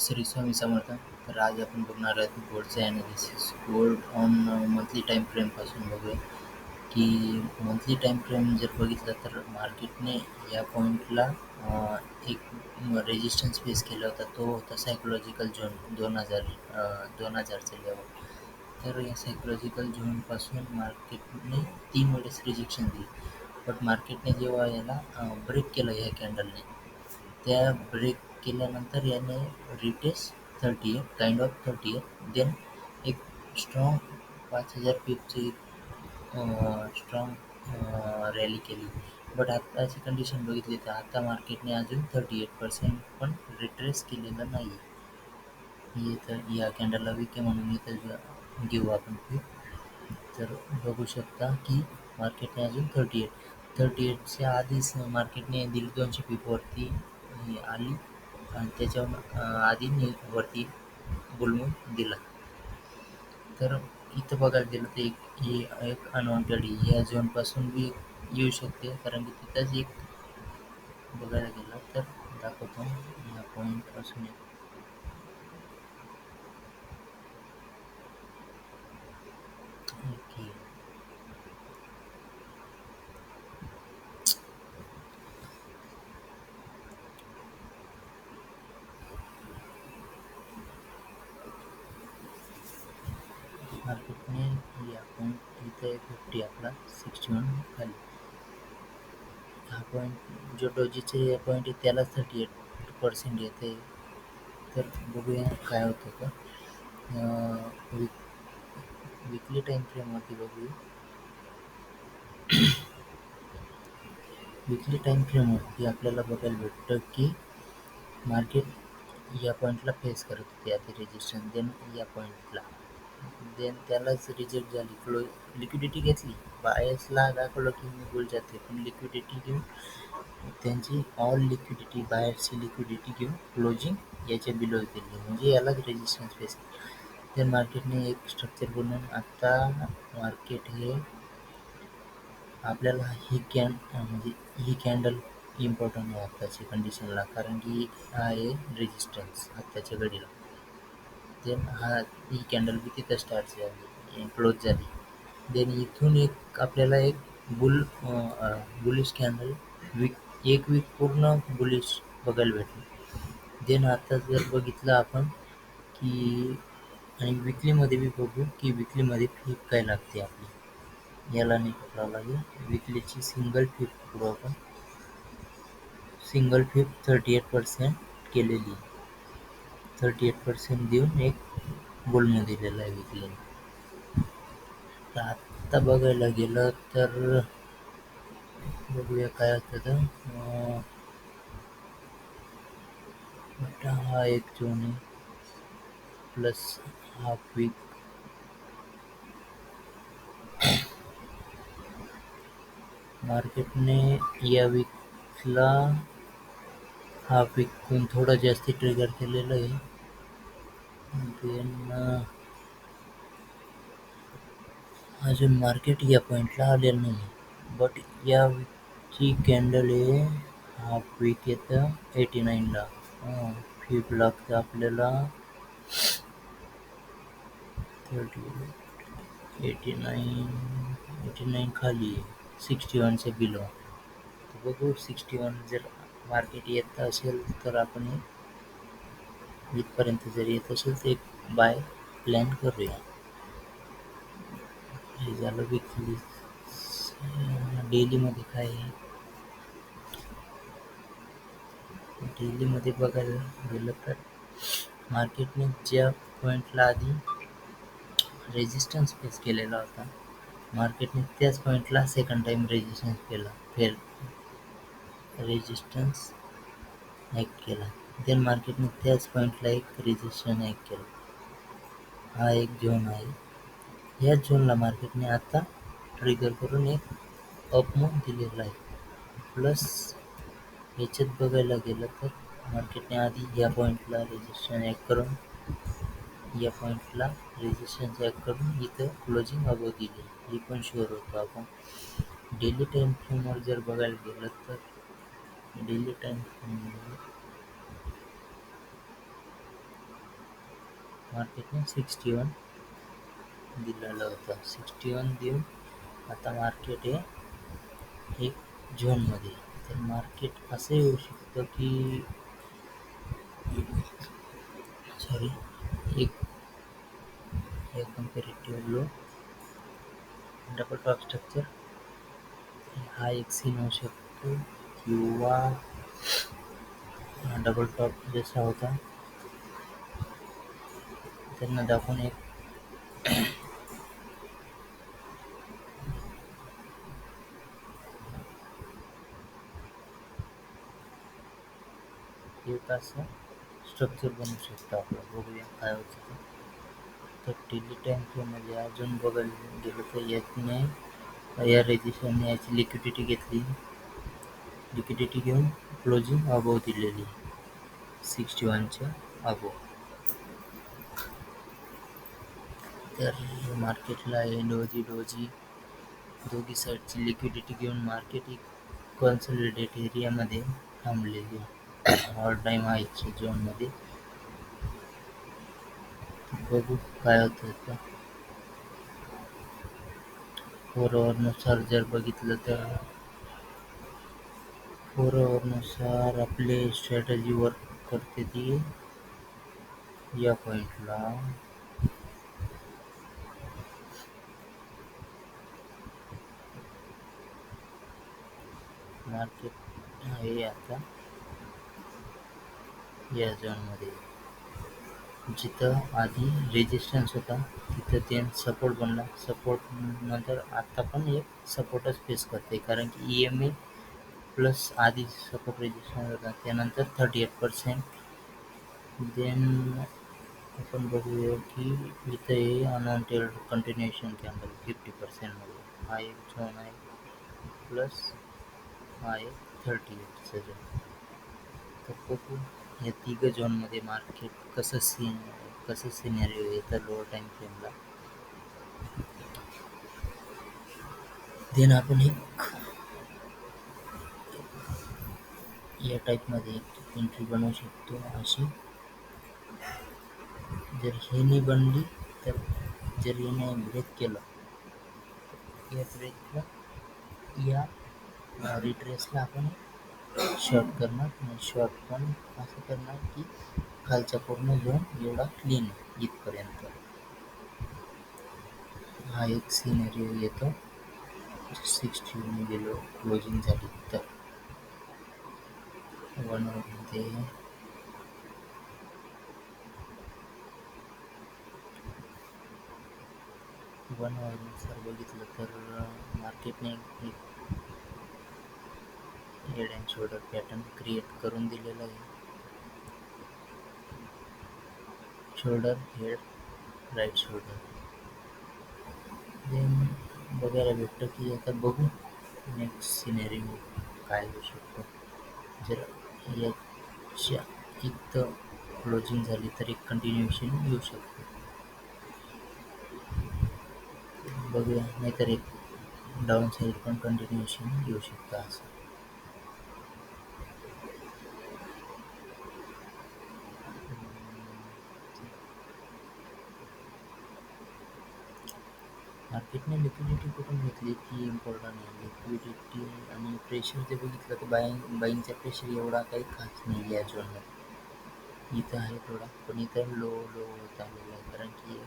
श्री स्वामी समर्थ. तर आज आपण बघणार आहोत गोल्डचे analysis. Gold on monthly time फ्रेमपासून बघूया की मंथली टाईम फ्रेम जर बघितलं तर मार्केटने या पॉईंटला एक रेजिस्टन्स फेस केला होता. तो होता सायकोलॉजिकल झोन 2000चे लेवल. तर या सायकोलॉजिकल झोनपासून मार्केटने 3 वेळेस रिजेक्शन दिली. बट मार्केटने जेव्हा याला ब्रेक केलं ह्या कॅन्डलने, त्या ब्रेक केल्यानंतर याने रिटेस्ट 38 काइंड ऑफ 38 देन एक स्ट्रॉंग 5000 पिपची स्ट्रॉंग रॅली केली. बट आत्ताची कंडिशन बघितली तर आता मार्केटने अजून 38% पण रिट्रेस केलेलं नाही. हे तर या कॅन्डलला वीक आहे म्हणून इथं घेऊ आपण पीक. तर बघू शकता की मार्केटने अजून 38च्या आधीच मार्केटने 150-200 पीपवरती आली आणि त्याच्यावर आधी वरती बुलमून दिला. तर इथं बघायला गेलं तर एक अनवॉन्टेड ह्या झोनपासून बी येऊ शकते, कारण की तिथंच एक बघायला गेलं तर दाखवतो या पॉईंटपासून ओके. मार्केटने या पॉईंट इथं एक 50 आपला 61 खाली. हा पॉईंट जो डोजीचे या पॉईंट आहे त्यालाच 38% येते. तर बघूया काय होतं का. विकली टाईम फ्रेमवरती बघूया. विकली टाईम फ्रेमवरती आपल्याला बघायला भेटतं की मार्केट या पॉईंटला फेस करत होते आधी रेजिस्टन्स, देन या पॉईंटला, देन त्यालाच रिजेक्ट झाली. लिक्विडिटी घेतली. बायर्सला दाखवलं की मी बुल जाते, पण लिक्विडिटी घेऊन त्यांची ऑल लिक्विडिटी, बायर्सची लिक्विडिटी घेऊन क्लोजिंग याच्या बिलो केली, म्हणजे यालाच रेजिस्टन्स फेस. तर मार्केटने एक स्ट्रक्चर बनवून आता मार्केट हे आपल्याला म्हणजे ही कॅन्डल इम्पॉर्टंट आहे आत्ताची कंडिशनला, कारण की हा आहे रेजिस्टन्स आत्ताच्या घडीला. देन ही कॅन्डल बी तिथं स्टार्ट झाली, क्लोज झाली. देन इथून एक आपल्याला एक बुलिश कॅन्डल एक वीक पूर्ण बुलिश बघायला भेटली. देन आता जर बघितलं आपण की आणि विकलीमध्ये बी बघू की विकलीमध्ये फ्लिप काय लागते आपली. याला नाही पकडावं लागेल. विकलीची सिंगल फ्लिप पकडू आपण. सिंगल फ्लिप 38% केलेली. 38% देऊन एक बुलमून दिलेला आहे विकलीने. तर आत्ता बघायला गेलं तर बघूया काय होतं तर हा एक झोन आहे प्लस हाफ वीक. मार्केटने या वीकला हाफ वीकहून थोडं जास्ती ट्रिगर केलेलं आहे. देन अजून मार्केट या पॉईंटला आलेलं नाही, बट या वीकची कॅन्डल आहे हाफ वीक येतं 89ला. फ्लिप लागतं आपल्याला 89 खाली आहे, 61च्या बिलो. बघू 61 जर मार्केट येत असेल तर आपण इथपर्यंत जर येत असेल तर एक बाय प्लॅन करूया. हे झालं विकली. डेलीमध्ये काय आहे, डेलीमध्ये बघायला गेलं तर मार्केटने ज्या पॉईंटला आधी रेजिस्टन्स फेस केलेला होता, मार्केटने त्याच पॉईंटला सेकंड टाइम रेजिस्टन्स केला, रेजिस्टन्स ॲक्ट केला. देन मार्केटने त्याच पॉईंटला एक रेजिस्टन्स ॲक्ट केला. हा एक झोन आहे. याच झोनला मार्केटने आता ट्रिगर करून एक अप मूव्ह दिलेला आहे. प्लस याच्यात बघायला गेलं तर मार्केटने आधी या पॉईंटला रेजिस्टन्स ॲक्ट करून या पॉईंटला रेजिस्टन्स ॲक्ट करून इथं क्लोजिंग अबव दिली, हे पण शुअर होतो आपण. डेली टाईम फ्रेमवर जर बघायला गेलं तर डेली टाईम फ्रेमवर मार्केटने 61 दिलेलं होतं. 61 देऊन आता मार्केट हे एक झोनमध्ये. तर मार्केट असं येऊ शकतं की सॉरी एक या comparative low double top structure हा एक सीन होऊ शकतो किंवा डबल टॉप जसा होता त्यांना दाखवून एक असं स्ट्रक्चर बनवू शकतो आपलं. बघूया काय होतं ते. तर डेली टाइम फ्रेममध्ये अजून बघायला गेलं तर याने या रेजिस्टरने याची लिक्विडिटी घेतली. लिक्विडिटी घेऊन क्लोजिंग अबोव दिलेली 61च्या अबोव. तर मार्केटला हे डोजी दोघी साईडची लिक्विडिटी घेऊन मार्केट एक कन्सोलिडेट एरियामध्ये थांबलेली आहे. ऑल टाइम हायच्या झोनमध्ये. बघू काय होतं ते. 4 नुसार जर बघितलं तर 4 नुसार आपली स्ट्रॅटेजी वर्क करते ती या पॉइंटला. मार्केट आहे आता या झोनमध्ये. जिथं आधी रेजिस्टन्स होता तिथं ते सपोर्ट बनला. सपोर्ट नंतर आता पण एक सपोर्टच फेस करते कारण की EMA प्लस आधी सपोर्ट रेजिस्टन्स होता त्यानंतर 38%. देन आपण बघूया की इथं हे अनवॉन्टेड कंटिन्युएशन कॅन्डल 50%मध्ये. हा एक झोन आहे प्लस हा एक 38चा झोन. तर बघू या तिघं झोनमध्ये मार्केट कसं सिनेरिओ येतं लोअर टाइम फ्रेमला. देन आपण एक या टाईपमध्ये एक एंट्री बनवू शकतो अशी. जर हे नाही बनली तर जर याने ब्रेक केलं या ब्रेकला या रिट्रेसला आपण शॉर्ट करणार. आणि शॉर्ट पण असं करणार की खालचा पूर्ण झोन एवढा क्लीन इथपर्यंत. हा एक सिनेरिओ येतो. 60 गेलो क्लोजिंग झाली तर 1 मध्ये 1 नुसार बघितलं तर मार्केटने एक head and shoulder pattern create करून दिलेला आहे. Shoulder head right shoulder. Then बघायला भेटतं की आता बघू नेक्स्ट सिनेरिओ काय होऊ शकतो. जर याच्या इथं क्लोजिंग झाली तर एक कंटिन्युएशन येऊ शकतो. बघूया नाहीतर एक डाऊन साईड पण कंटिन्युएशन येऊ शकतं असं. मार्केटने लिक्विडिटी कुठून घेतली ती इम्पॉर्टंट आहे. लिक्विडिटी आणि प्रेशर जे बघितलं तर बाईंगचा प्रेशर एवढा काही खास नाही या झोनमध्ये. इथं आहे थोडा पण इथं लो होत आलेला आहे कारण की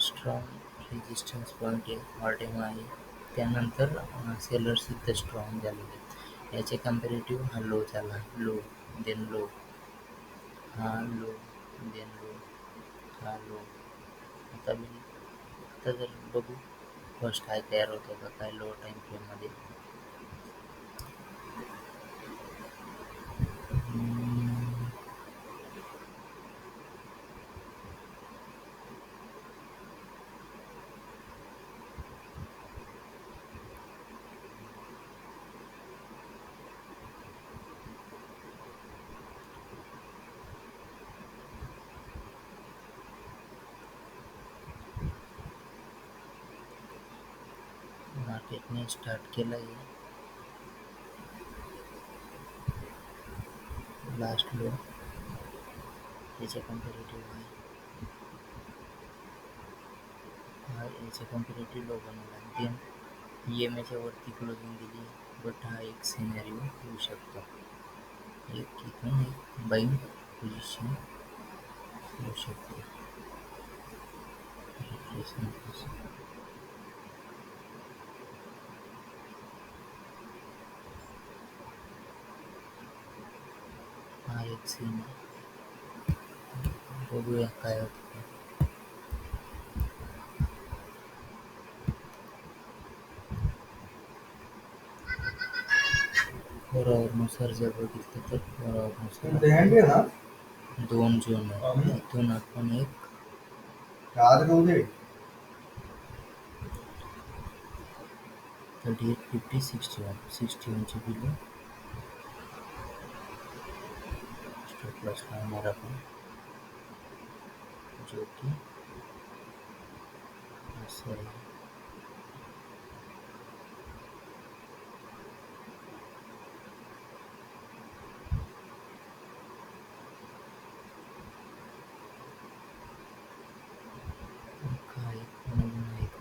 स्ट्रॉंग रेजिस्टन्स पॉईंट आहे ऑल टाइम आहे. त्यानंतर सेलर्स इथं स्ट्रॉंग झालेले आहेत. याचे कम्पॅरेटिव्ह हा लो झाला. लो देन लो हा लो देन लो हा लो. आता जर बघू फर्स्ट हाय तयार होतो का काय लो टाइम फ्रेममध्ये. मार्केटने स्टार्ट केलं आहे लास्ट लो त्याच्या कम्पॅरेटिव्ह आहे हा याच्या कम्पेरेटिव्ह लो बनवला आणि देन ई एम आयच्या वरती क्लोजिंग दिली. बट हा एक सिनेरिओ होऊ शकतो. एक इथून एक बाईंग पोझिशन होऊ शकते. रिट्रेसमेंट हा एक सीन आहे. बघूया काय होतं. फोर जर बघितलं तर 2 झोन आहे. इथून आपण एक 38, 50, 61. 61ची बिलो स्टॉप लॉस लावणार आपण, जो की असं आहे. काय नवीन आहे एक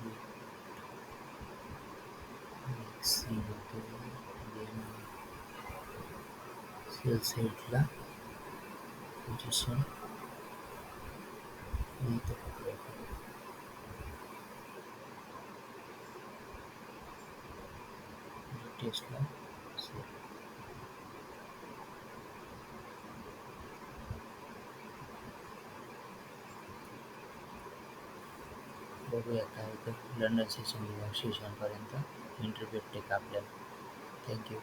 सीन होतो. देन सेल साईडला पोझिशन इथं पकडू आपण. टेस्टला सेल बघूया काय होतं. लंडन सेशन किंवा सेशनपर्यंत इंटरप्रेट टेक आपल्याला. थँक्यू.